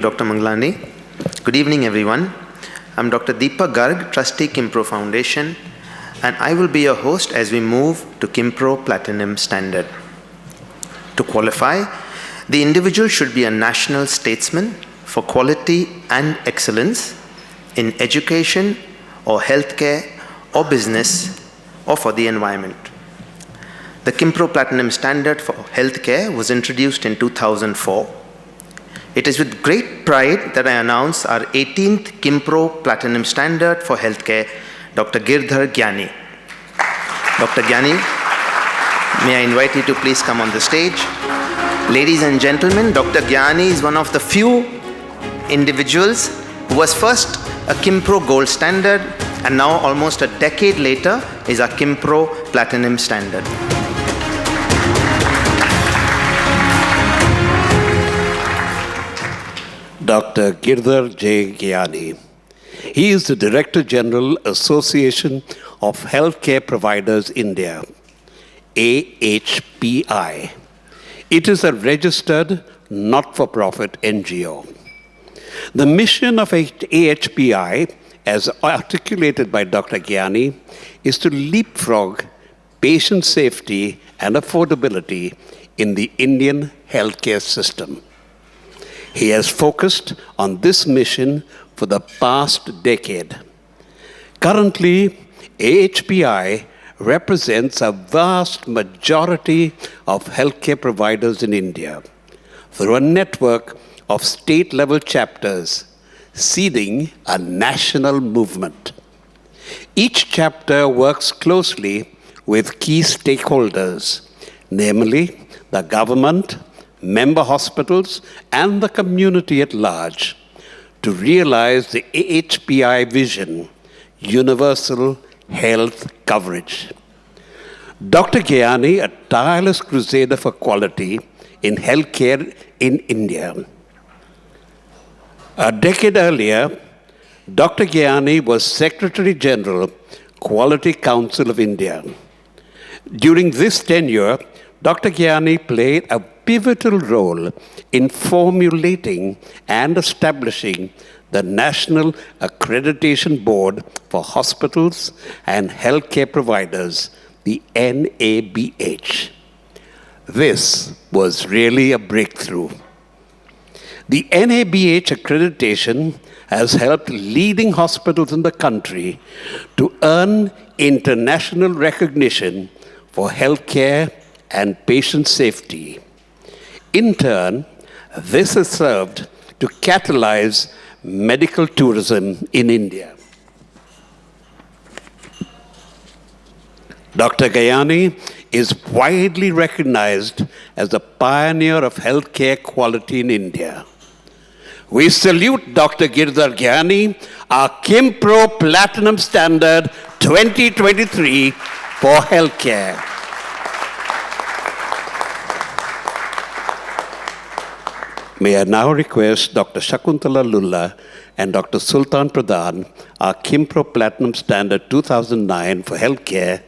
Dr. Manglani. Good evening, everyone. I'm Dr. Deepak Garg, Trustee Qimpro Foundation, and I will be your host as we move to Qimpro Platinum Standard. To qualify, the individual should be a national statesman for quality and excellence in education or healthcare or business or for the environment. The Qimpro Platinum Standard for Healthcare was introduced in 2004. It is with great pride that I announce our 18th Qimpro Platinum Standard for Healthcare, Dr. Girdhar Gyani. Dr. Gyani, may I invite you to please come on the stage. Ladies and gentlemen, Dr. Gyani is one of the few individuals who was first a Qimpro Gold Standard and now almost a decade later is a Qimpro Platinum Standard. Dr. Girdhar J. Gyani. He is the Director General, Association of Healthcare Providers India, AHPI. It is a registered, not-for-profit NGO. The mission of AHPI, as articulated by Dr. Gyani, is to leapfrog patient safety and affordability in the Indian healthcare system. He has focused on this mission for the past decade. Currently, AHPI represents a vast majority of healthcare providers in India through a network of state-level chapters, seeding a national movement. Each chapter works closely with key stakeholders, namely the government, member hospitals, and the community at large, to realize the AHPI vision, universal health coverage. Dr. Gyani, a tireless crusader for quality in healthcare in India. A decade earlier, Dr. Gyani was Secretary General, Quality Council of India. During this tenure, Dr. Gyani played a pivotal role in formulating and establishing the National Accreditation Board for Hospitals and Healthcare Providers, the NABH. This was really a breakthrough. The NABH accreditation has helped leading hospitals in the country to earn international recognition for healthcare and patient safety. In turn, this has served to catalyze medical tourism in India. Dr. Gyani is widely recognized as the pioneer of healthcare quality in India. We salute Dr. Girdhar Gyani, our Qimpro Platinum Standard 2023 for healthcare. May I now request Dr. Shakuntala Lulla and Dr. Sultan Pradhan, our Qimpro Platinum Standard 2009 for healthcare.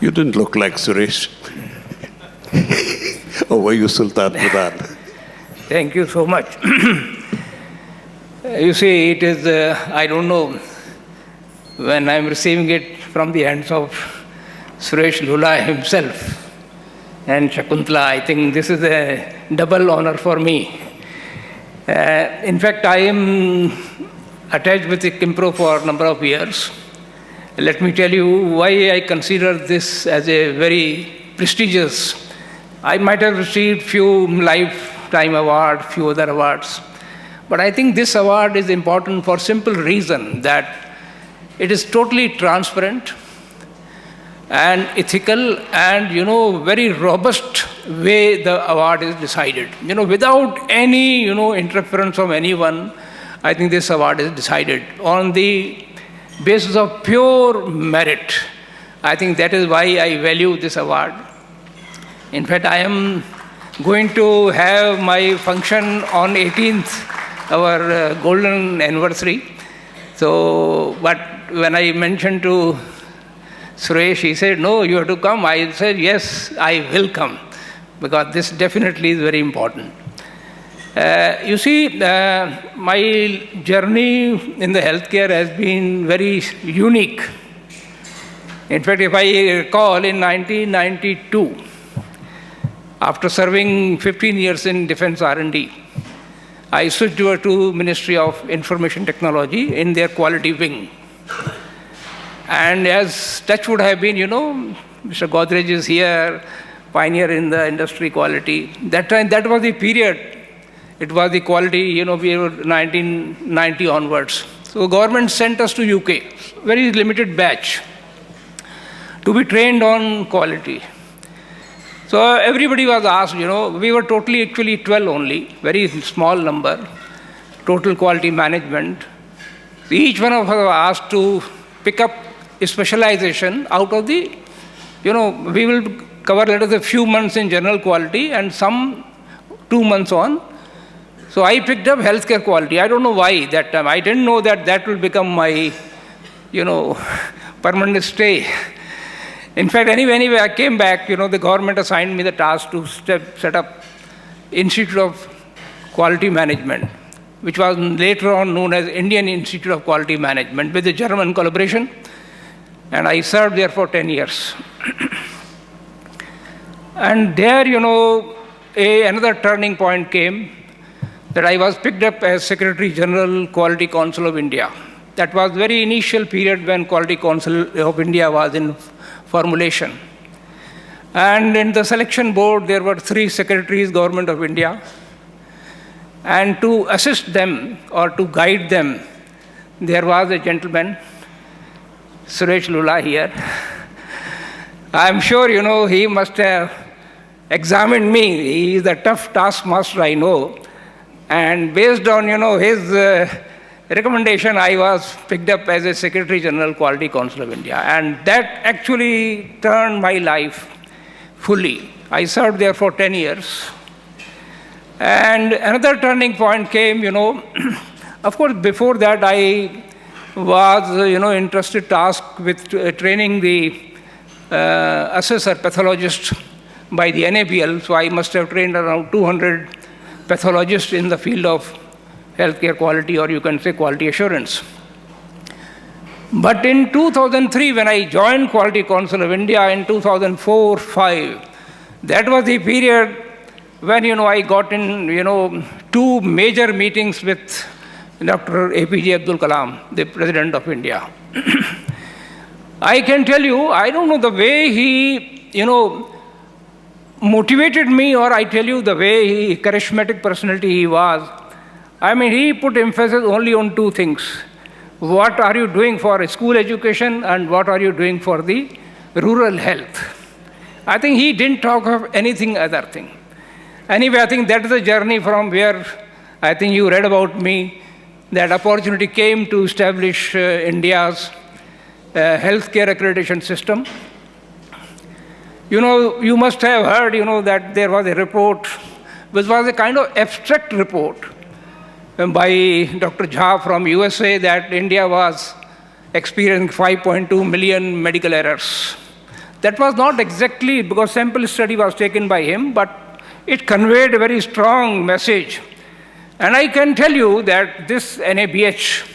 You didn't look like Suresh. Or were you Sultan Pradhan? Thank you so much. You see, it is, I don't know, when I'm receiving it from the hands of Suresh Lula himself and Shakuntala, I think this is a double honor for me. In fact, I am attached with Qimpro for a number of years. Let me tell you why I consider this as a very prestigious. I might have received few lifetime awards, few other awards, but I think this award is important for simple reason that it is totally transparent and ethical and, very robust way the award is decided. Without any, interference from anyone, I think this award is decided on the basis of pure merit. I think that is why I value this award. In fact, I am going to have my function on 18th, our golden anniversary. So, but when I mentioned to Suresh, he said, no, you have to come. I said, yes, I will come, because this definitely is very important. You see, my journey in the healthcare has been very unique. In fact, if I recall, in 1992, after serving 15 years in Defense R&D, I switched over to Ministry of Information Technology in their quality wing. And as touch would have been, Mr. Godrej is here, pioneer in the industry quality. That time, that was the period. It was the quality, we were 1990 onwards. So government sent us to UK, very limited batch, to be trained on quality. So everybody was asked, we were totally actually 12 only, very small number, total quality management. Each one of us was asked to pick up a specialization out of the, we will cover, let us say, a few months in general quality and some 2 months on. So I picked up healthcare quality. I don't know why that time. I didn't know that that will become my, permanent stay. In fact, anyway, I came back, the government assigned me the task to set up Institute of Quality Management, which was later on known as Indian Institute of Quality Management with the German collaboration. And I served there for 10 years. And there, another turning point came that I was picked up as Secretary General, Quality Council of India. That was very initial period when Quality Council of India was in formulation. And in the selection board, there were 3 secretaries, Government of India. And to assist them or to guide them, there was a gentleman, Suresh Lula here. I'm sure, he must have examined me. He is a tough taskmaster, I know. And based on, his recommendation, I was picked up as a Secretary General, Quality Council of India. And that actually turned my life fully. I served there for 10 years. And another turning point came, of course, before that I was, interested tasked with training the assessor pathologist by the NABL. So I must have trained around 200 pathologists in the field of healthcare quality, or you can say quality assurance. But in 2003, when I joined Quality Council of India in 2004-05, that was the period when, I got in, 2 major meetings with Dr. APJ Abdul Kalam, the President of India. I can tell you, I don't know the way he, motivated me, or I tell you the way he, charismatic personality he was. I mean, he put emphasis only on 2 things. What are you doing for school education and what are you doing for the rural health? I think he didn't talk of anything other thing. Anyway, I think that is the journey from where I think you read about me, that opportunity came to establish India's healthcare accreditation system. You must have heard, that there was a report, which was a kind of abstract report by Dr. Jha from USA, that India was experiencing 5.2 million medical errors. That was not exactly, because sample study was taken by him, but it conveyed a very strong message. And I can tell you that this NABH,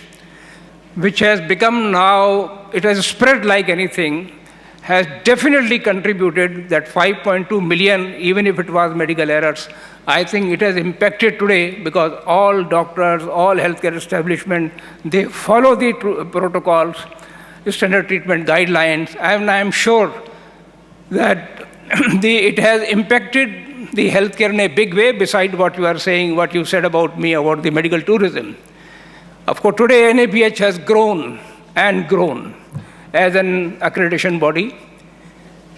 which has become now, it has spread like anything, has definitely contributed that 5.2 million, even if it was medical errors. I think it has impacted today because all doctors, all healthcare establishments, they follow the protocols. standard treatment guidelines, and I am sure that it has impacted the healthcare in a big way, beside what you are saying, what you said about me, about the medical tourism. Of course, today NABH has grown and grown as an accreditation body,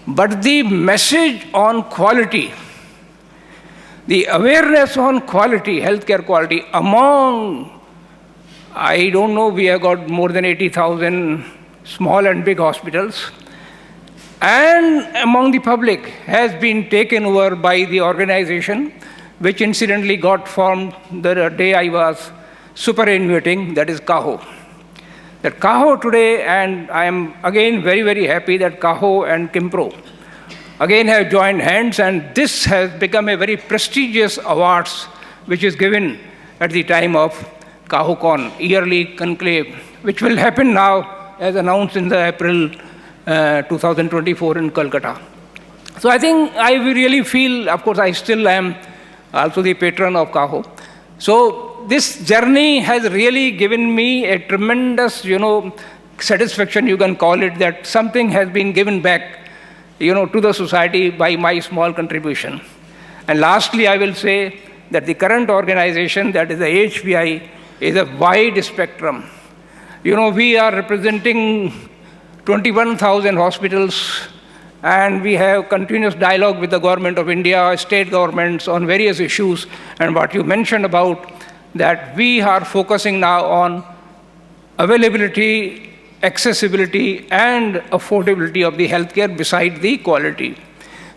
but the message on quality, the awareness on quality, healthcare quality, among, I don't know, we have got more than 80,000 small and big hospitals, and among the public has been taken over by the organization, which incidentally got formed the day I was superannuating, that is KAHO. That KAHO today, and I am again very, very happy that KAHO and Qimpro again have joined hands, and this has become a very prestigious awards which is given at the time of KAHOCon, yearly conclave, which will happen now as announced in the April 2024 in Kolkata. So I think I really feel, of course I still am also the patron of KAHO. So this journey has really given me a tremendous, satisfaction, you can call it, that something has been given back, to the society by my small contribution. And lastly, I will say that the current organization, that is the HPI, is a wide spectrum. We are representing 21,000 hospitals, and we have continuous dialogue with the government of India, state governments on various issues. And what you mentioned about that we are focusing now on availability, accessibility, and affordability of the healthcare beside the quality.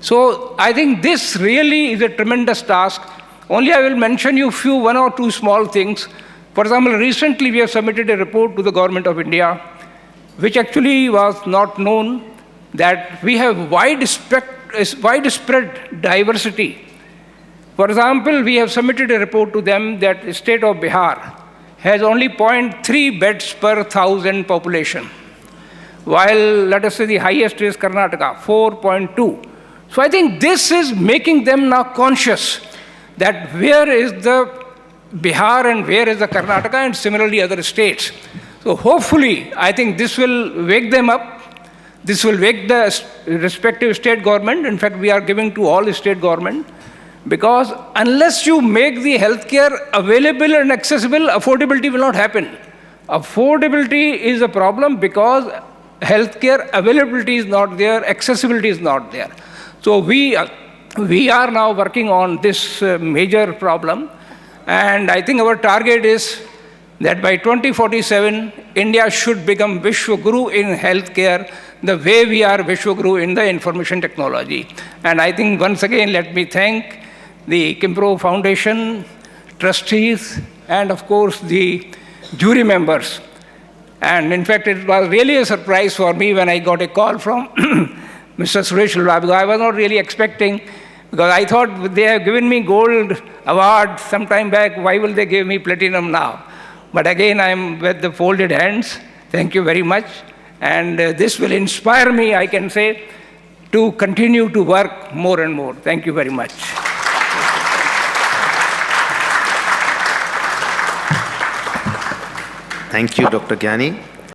So I think this really is a tremendous task. Only I will mention you one or two small things. For example, recently we have submitted a report to the government of India, which actually was not known, that we have widespread diversity. For example, we have submitted a report to them that the state of Bihar has only 0.3 beds per 1,000 population, while let us say the highest is Karnataka, 4.2. So I think this is making them now conscious that where is the Bihar and where is the Karnataka, and similarly other states. So hopefully, I think this will wake them up. This will wake the respective state government. In fact, we are giving to all the state government, because unless you make the healthcare available and accessible, affordability will not happen. Affordability is a problem because healthcare availability is not there, accessibility is not there. So we are now working on this major problem, and I think our target is that by 2047, India should become Vishwaguru in healthcare, the way we are Vishwaguru in the information technology. And I think once again, let me thank the Qimpro Foundation, trustees, and of course the jury members. And in fact, it was really a surprise for me when I got a call from Mr. Suresh Lula, because I was not really expecting, because I thought they have given me gold award some time back, why will they give me platinum now? But again, I am with the folded hands. Thank you very much. And this will inspire me, I can say, to continue to work more and more. Thank you very much. Thank you, Dr. Gyani.